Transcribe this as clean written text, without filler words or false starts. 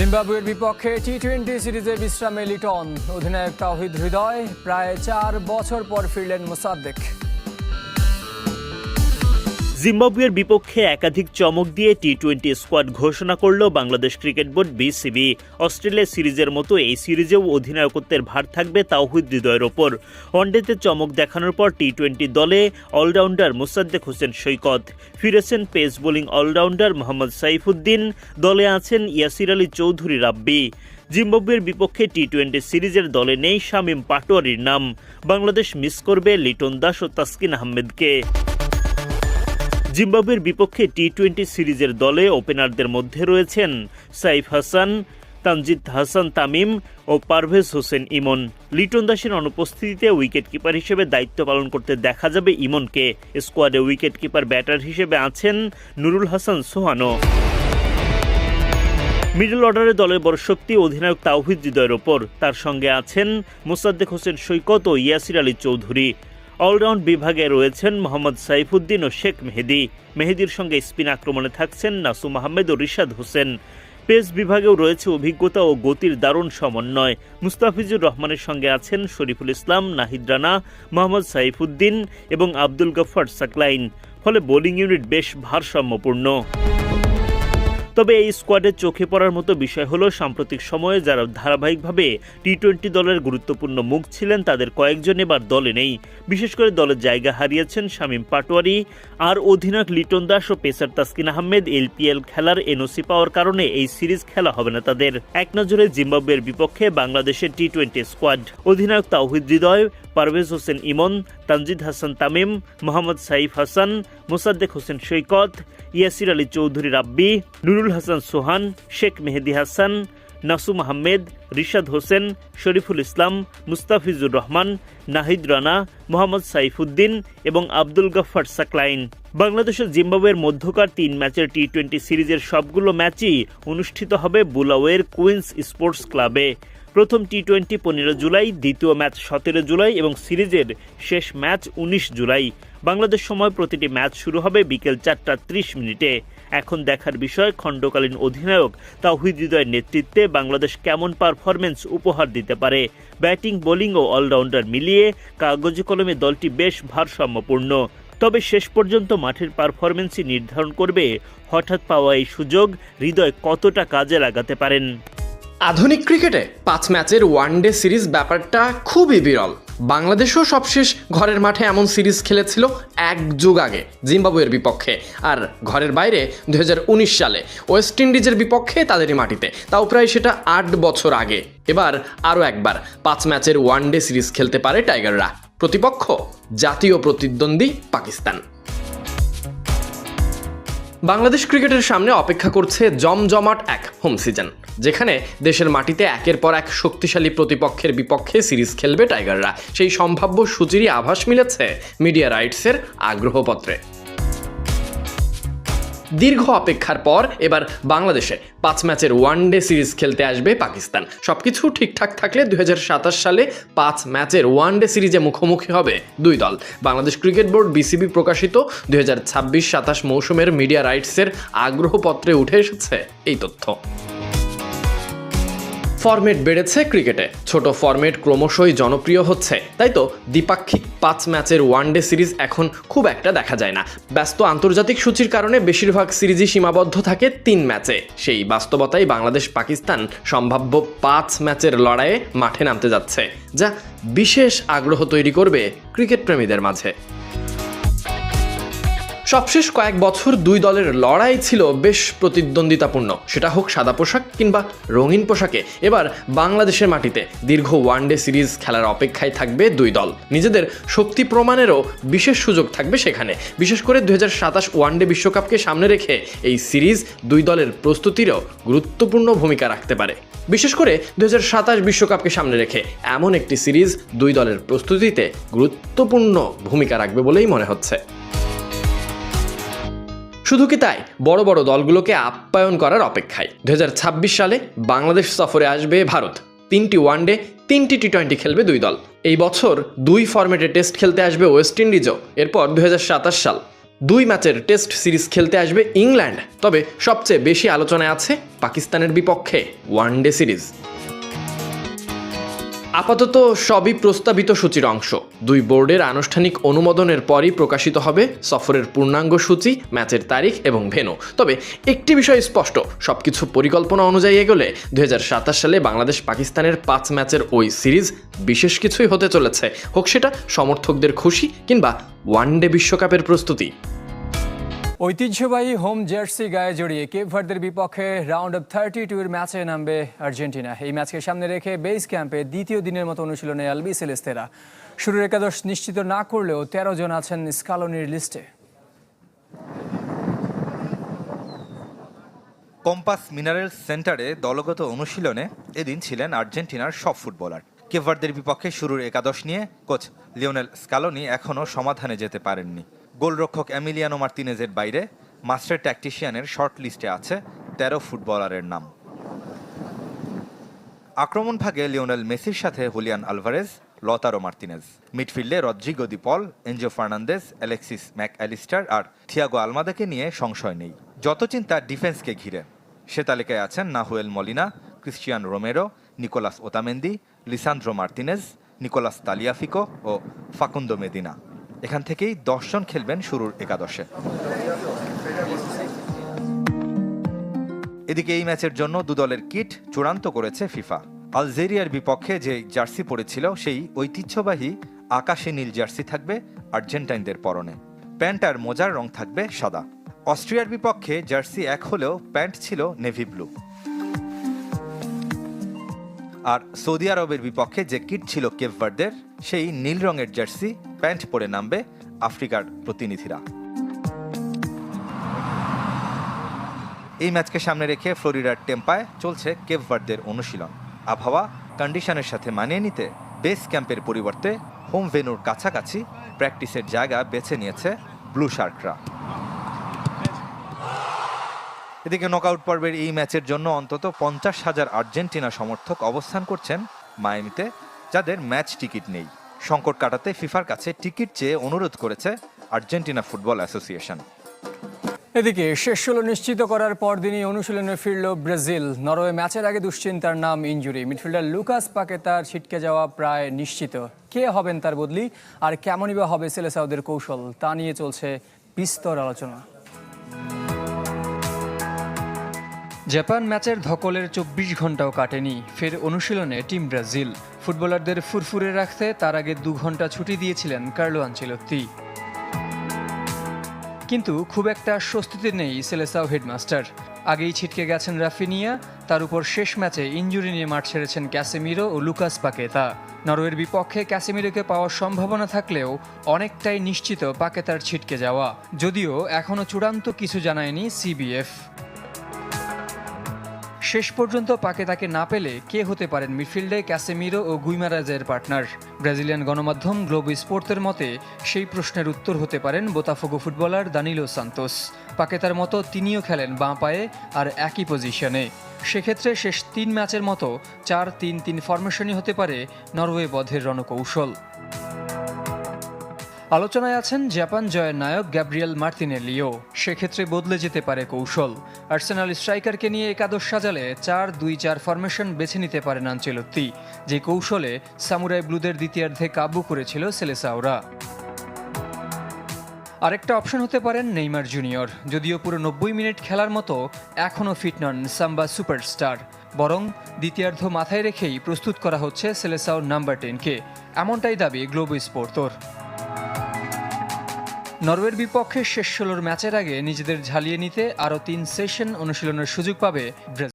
জিম্বাবুয়ের বিপক্ষে টি-20 সিরিজে বিশ্রামে লিটন। অধিনায়ক তাওহিদ হৃদয় প্রায় 4 বছর পর ফিরলেন মোসাদ্দেক। জিম্বাবুয়ের বিপক্ষে একাধিক চমক দিয়ে টি-20 স্কোয়াড ঘোষণা করল Bangladesh cricket board BCB. Australia সিরিজের মতো এই সিরিজেও অধিনায়কত্বের ভার থাকবে তাওহিদ হৃদয়ের ওপর। ওয়ানডেতে চমক দেখানোর পর টি-20 দলে অলরাউন্ডার মোসাদ্দেক হোসেন সৈকত, ফিরেছেন pace bowling allrounder Mohammad Saifuddin, দলে আছেন ইয়াসির আলী চৌধুরী রাব্বি। জিম্বাবুয়ের বিপক্ষে টি-20 সিরিজের দলে নেই শামীম পাটোয়ারির নাম। বাংলাদেশ মিস করবে লিটন দাস ও তাসকিন আহমেদকে। জিম্বাবুয়ের বিপক্ষে টি-20 সিরিজের দলে ওপেনারদের মধ্যে রয়েছেন সাইফ হাসান, তানজিদ হাসান তামিম ও পারভেজ হোসেন ইমন। লিটন দাসের অনুপস্থিতিতে উইকেট কিপার হিসেবে দায়িত্ব পালন করতে দেখা যাবে ইমনকে। স্কোয়াডে উইকেট কিপার ব্যাটার হিসেবে আছেন নুরুল হাসান সোহানো। মিডল অর্ডারে দলের বড় শক্তি অধিনায়ক তাওহিদ হৃদয়ের ওপর। তার সঙ্গে আছেন মোসাদ্দেক হোসেন সৈকত ও ইয়াসির আলী চৌধুরী। অলরাউন্ড বিভাগে রয়েছেন মোহাম্মদ সাইফুদ্দিন ও শেখ মেহেদির সঙ্গে স্পিন আক্রমণে থাকছেন নাসুম আহমেদ ও রিশাদ হোসেন। পেস বিভাগেও রয়েছে অভিজ্ঞতা ও গতির দারুণ সমন্বয়। মুস্তাফিজুর রহমানের সঙ্গে আছেন শরীফুল ইসলাম, নাহিদ রানা, মোহাম্মদ সাইফুদ্দিন এবং আব্দুল গফফার সাকলাইন। ফলে বোলিং ইউনিট বেশ ভারসাম্যপূর্ণ। তবে এই স্কোয়াডের চোখে পড়ার মতো বিষয় হলো সাম্প্রতিক সময়ে যারা ধারাবাহিকভাবে টি-20 দলের গুরুত্বপূর্ণ মুখ ছিলেন তাদের কয়েকজন এবার দলে নেই। বিশেষ করে দলের জায়গা হারিয়েছেন শামীম পাটোয়ারি। আর অধিনায়ক লিটন দাস ও পেসার তাসকিন আহমেদ এলপিএল খেলার এনওসি পাওয়ার কারণে এই সিরিজ খেলা হবে না তাদের। এক নজরে জিম্বাবুয়ের বিপক্ষে বাংলাদেশের টি-20 স্কোয়াড। অধিনায়ক তাওহিদ হৃদয়, পারভেজ হোসেন ইমন, তানজিদ হাসান তামিম, মোহাম্মদ সাইফ হাসান, মোসাদ্দেক হোসেন সৈকত, ইয়াসির আলী চৌধুরী রাব্বি, নুরুল হাসান সোহান, শেখ মেহেদি হাসান, নাসুম আহমেদ, রিশাদ হোসেন, শরীফুল ইসলাম, মুস্তাফিজুর রহমান, নাহিদ রানা, মোহাম্মদ সাইফুদ্দিন এবং আব্দুল গফফার সাকলাইন। বাংলাদেশ ও জিম্বাবুয়ের মধ্যকার 3 ম্যাচের টি-20 সিরিজের সবগুলো ম্যাচই অনুষ্ঠিত হবে বুলাওয়ের কুইন্স স্পোর্টস ক্লাবে। প্রথম টি-20 15 জুলাই, দ্বিতীয় ম্যাচ 17 জুলাই এবং সিরিজের শেষ ম্যাচ 19 জুলাই। বাংলাদেশ সময় প্রতিটি ম্যাচ শুরু হবে বিকেল 4:30। এখন দেখার বিষয় খণ্ডকালীন অধিনায়ক তাওহিদ হৃদয়ের নেতৃত্বে বাংলাদেশ কেমন পারফরমেন্স উপহার দিতে পারে। ব্যাটিং, বোলিং ও অলরাউন্ডার মিলিয়ে কাগজে কলমে দলটি বেশ ভারসাম্যপূর্ণ। তবে শেষ পর্যন্ত মাঠের পারফরমেন্সই নির্ধারণ করবে হঠাৎ পাওয়া এই সুযোগ হৃদয় কতটা কাজে লাগাতে পারেন। আধুনিক ক্রিকেটে 5 ম্যাচের ওয়ানডে সিরিজ ব্যাপারটা খুবই বিরল। বাংলাদেশও সবশেষ ঘরের মাঠে এমন সিরিজ খেলেছিল 1 যুগ আগে জিম্বাবুয়ের বিপক্ষে, আর ঘরের বাইরে 2019 সালে ওয়েস্ট ইন্ডিজের বিপক্ষে তাদেরই মাটিতে, তাও প্রায় সেটা 8 বছর আগে। এবার আরও একবার 5 ম্যাচের ওয়ানডে সিরিজ খেলতে পারে টাইগাররা। প্রতিপক্ষ জাতীয় প্রতিদ্বন্দ্বী পাকিস্তান। বাংলাদেশ ক্রিকেটের সামনে অপেক্ষা করছে জমজমাট এক হোম সিজন, যেখানে দেশের মাটিতে একের পর এক শক্তিশালী প্রতিপক্ষের বিপক্ষে সিরিজ খেলবে টাইগাররা। সেই সম্ভাব্য সূচিরই আভাস মিলেছে মিডিয়া রাইটসের আগ্রহপত্রে। দীর্ঘ অপেক্ষার পর এবার বাংলাদেশে 5 ম্যাচের ওয়ানডে সিরিজ খেলতে আসবে পাকিস্তান। সবকিছু ঠিকঠাক থাকলে 2027 সালে 5 ম্যাচের ওয়ানডে সিরিজে মুখোমুখি হবে 2 দল। বাংলাদেশ ক্রিকেট বোর্ড বিসিবি প্রকাশিত 2026-27 মৌসুমের মিডিয়া রাইটসের আগ্রহপত্রে উঠে এসেছে এই তথ্য। ফরম্যাট বেড়েছে ক্রিকেটে, ছোট ফরম্যাট ক্রমশই জনপ্রিয় হচ্ছে, তাই তো দ্বিপাক্ষিক 5 ম্যাচের ওয়ানডে সিরিজ এখন খুব একটা দেখা যায় না। ব্যস্ত আন্তর্জাতিক সূচির কারণে বেশিরভাগ সিরিজই সীমাবদ্ধ থাকে 3 ম্যাচে। সেই বাস্তবতায় বাংলাদেশ পাকিস্তান সম্ভাব্য 5 ম্যাচের লড়াইয়ে মাঠে নামতে যাচ্ছে, যা বিশেষ আগ্রহ তৈরি করবে ক্রিকেট প্রেমীদের মাঝে। সবশেষ কয়েক বছর 2 দলের লড়াই ছিল বেশ প্রতিদ্বন্দ্বিতাপূর্ণ, সেটা হোক সাদা পোশাক কিংবা রঙিন পোশাকে। এবার বাংলাদেশের মাটিতে দীর্ঘ ওয়ানডে সিরিজ খেলার অপেক্ষায় থাকবে 2 দল। নিজেদের শক্তি প্রমাণেরও বিশেষ সুযোগ থাকবে সেখানে। বিশেষ করে 2027 ওয়ানডে বিশ্বকাপকে সামনে রেখে এই সিরিজ 2 দলের প্রস্তুতিরও গুরুত্বপূর্ণ ভূমিকা রাখতে পারে। বিশেষ করে 2027 বিশ্বকাপকে সামনে রেখে এমন একটি সিরিজ 2 দলের প্রস্তুতিতে গুরুত্বপূর্ণ ভূমিকা রাখবে বলেই মনে হচ্ছে। শুধু কি তাই, বড় বড় দলগুলোকে আপ্যায়ন করার অপেক্ষায় 2026 সালে বাংলাদেশ সফরে আসবে ভারত। 3টি ওয়ানডে, 3টি টি-20 খেলবে 2 দল। এই বছর 2 ফরম্যাটে টেস্ট খেলতে আসবে ওয়েস্ট ইন্ডিজও। এরপর 2027 সাল 2 ম্যাচের টেস্ট সিরিজ খেলতে আসবে ইংল্যান্ড, তবে সবচেয়ে বেশি আলোচনায় আছে পাকিস্তানের বিপক্ষে ওয়ানডে সিরিজ। আপাতত সবই প্রস্তাবিত সূচির অংশ। 2 বোর্ডের আনুষ্ঠানিক অনুমোদনের পরই প্রকাশিত হবে সফরের পূর্ণাঙ্গ সূচি, ম্যাচের তারিখ এবং ভেন্যু। তবে একটি বিষয় স্পষ্ট, সবকিছু পরিকল্পনা অনুযায়ী এগোলে 2027 সালে বাংলাদেশ পাকিস্তানের 5 ম্যাচের ওই সিরিজ বিশেষ কিছুই হতে চলেছে, হোক সেটা সমর্থকদের খুশি কিংবা ওয়ানডে বিশ্বকাপের প্রস্তুতি। ঐতিহ্যবাহী হোম জার্সি গায়ে জড়িয়ে কেপ ভার্দের বিপক্ষে রাউন্ড অফ 32 এর ম্যাচে নামবে আর্জেন্টিনা। এই ম্যাচকে সামনে রেখে বেস ক্যাম্পে দ্বিতীয় দিনের মতো অনুশীলনে আলবিসেলেস্তেরা। শুরুর একাদশ নিশ্চিত না করলেও 13 জন আছেন স্কালোনির লিস্টে। কম্পাস মিনারেলস সেন্টারে দলগত অনুশীলনে এদিন ছিলেন আর্জেন্টিনার সব ফুটবলার। কেপ ভার্দের বিপক্ষে শুরুর একাদশ নিয়ে কোচ লিওনেল স্কালোনি এখনও সমাধানে যেতে পারেননি। গোলরক্ষক এমিলিয়ানো মার্তিনেজের বাইরে মাস্টার ট্যাকটিশিয়ানের শর্ট লিস্টে আছে 13 ফুটবলারের নাম। আক্রমণ ভাগে লিওনেল মেসির সাথে হুলিয়ান আলভারেজ, লতারো মার্তিনেজ। মিডফিল্ডে Rodrigo De Paul, Enzo Fernandez, Alexis Mac Allister আর থিয়াগো আলমাদাকে নিয়ে সংশয় নেই। যত চিন্তা ডিফেন্সকে ঘিরে। সে তালিকায় আছেন Nahuel Molina, Cristian Romero, Nicolas Otamendi, Lisandro Martinez, Nicolas Tagliafico ও ফাকুন্দো মেদিনা। এখান থেকেই 10 জন খেলবেন শুরুর একাদশে। এদিকে এই ম্যাচের জন্য 2 দলের কিট চূড়ান্ত করেছে ফিফা। আলজেরিয়ার বিপক্ষে যে জার্সি পরেছিল সেই ঐতিহ্যবাহী আকাশি নীল জার্সি থাকবে আর্জেন্টাইনদের পরনে। প্যান্ট আর মোজার রং থাকবে সাদা। অস্ট্রিয়ার বিপক্ষে জার্সি এক হলেও প্যান্ট ছিল নেভি ব্লু। আর সৌদি আরবের বিপক্ষে যে কিট ছিল কেপ ভার্দের, সেই নীল রঙের জার্সি প্যান্ট পরে নামবে আফ্রিকার প্রতিনিধিরা। এই ম্যাচকে সামনে রেখে ফ্লোরিডার টেম্পায় চলছে কেপ ভার্দের অনুশীলন। আবহাওয়া কন্ডিশনের সাথে মানিয়ে নিতে বেস ক্যাম্পের পরিবর্তে হোম ভেন্যুর কাছাকাছি প্র্যাকটিসের জায়গা বেছে নিয়েছে ব্লু শার্করা। এদিকে নকআউট পর্বের এই ম্যাচের জন্য অন্তত 50,000 আর্জেন্টিনা সমর্থক অবস্থান করছেন মায়ামিতে, যাদের ম্যাচ টিকিট নেই। সংকট কাটাতে ফিফার কাছে টিকিট চেয়ে অনুরোধ করেছে আর্জেন্টিনা ফুটবল অ্যাসোসিয়েশন। এদিকে শেষ 16 নিশ্চিত করার পরদিনই অনুশীলনে ফিরল ব্রাজিল। নরওয়ে ম্যাচের আগে দুশ্চিন্তার নাম ইনজুরি। মিডফিল্ডার লুকাস পাকেতার ছিটকে যাওয়া প্রায় নিশ্চিত। কে হবেন তার বদলি, আর কেমনই বা হবে সেলেসাওদের কৌশল, তা নিয়ে চলছে বিস্তর আলোচনা। জাপান ম্যাচের ধকলের 24 ঘন্টাও কাটেনি, ফের অনুশীলনে টিম ব্রাজিল। ফুটবলারদের ফুরফুরে রাখতে তার আগে 2 ঘন্টা ছুটি দিয়েছিলেন কার্লো আনচেলত্তি। কিন্তু খুব একটা স্বস্তিতে নেই সেলেসাও হেডমাস্টার। আগেই ছিটকে গেছেন রাফিনিয়া, তার উপর শেষ ম্যাচে ইনজুরি নিয়ে মাঠ ছেড়েছেন ক্যাসেমিরো ও লুকাস পাকেতা। নরওয়ের বিপক্ষে ক্যাসেমিরোকে পাওয়ার সম্ভাবনা থাকলেও অনেকটাই নিশ্চিত পাকেতার ছিটকে যাওয়া, যদিও এখনও চূড়ান্ত কিছু জানায়নি সিবিএফ। শেষ পর্যন্ত পাকেতাকে না পেলে কে হতে পারেন মিডফিল্ডে ক্যাসেমিরো ও গুইমারাজের পার্টনার? ব্রাজিলিয়ান গণমাধ্যম গ্লোবো স্পোর্তের মতে সেই প্রশ্নের উত্তর হতে পারেন বোতাফোগো ফুটবলার দানিলো সান্তোস। পাকেতার মতো তিনিও খেলেন বাঁ পায়ে আর একই পজিশনে। সেক্ষেত্রে শেষ 3 ম্যাচের মতো 4-3-3 ফরমেশনই হতে পারে নরওয়ে বধের রণকৌশল। আলোচনায় আছেন জাপান জয়ের নায়ক গ্যাব্রিয়েল মার্তিনেলিও। সেক্ষেত্রে বদলে যেতে পারে কৌশল। আর্সেনাল স্ট্রাইকারকে নিয়ে একাদশ সাজালে 4-2-4 ফরমেশন বেছে নিতে পারেন আনচেলত্তি, যে কৌশলে সামুরাই ব্লুদের দ্বিতীয়ার্ধে কাবু করেছিল সেলেসাওরা। আরেকটা অপশন হতে পারেন নেইমার জুনিয়র, যদিও পুরো 90 মিনিট খেলার মতো এখনও ফিট নন সাম্বা সুপারস্টার। বরং দ্বিতীয়ার্ধ মাথায় রেখেই প্রস্তুত করা হচ্ছে সেলেসাও নাম্বার 10-কে, এমনটাই দাবি গ্লোবো স্পোর্তর। নরওয়ের বিপক্ষে শেষ 16 ম্যাচের আগে নিজেদের ঝালিয়ে নিতে আরও 3 সেশন অনুশীলনের সুযোগ পাবে ব্রাজিল।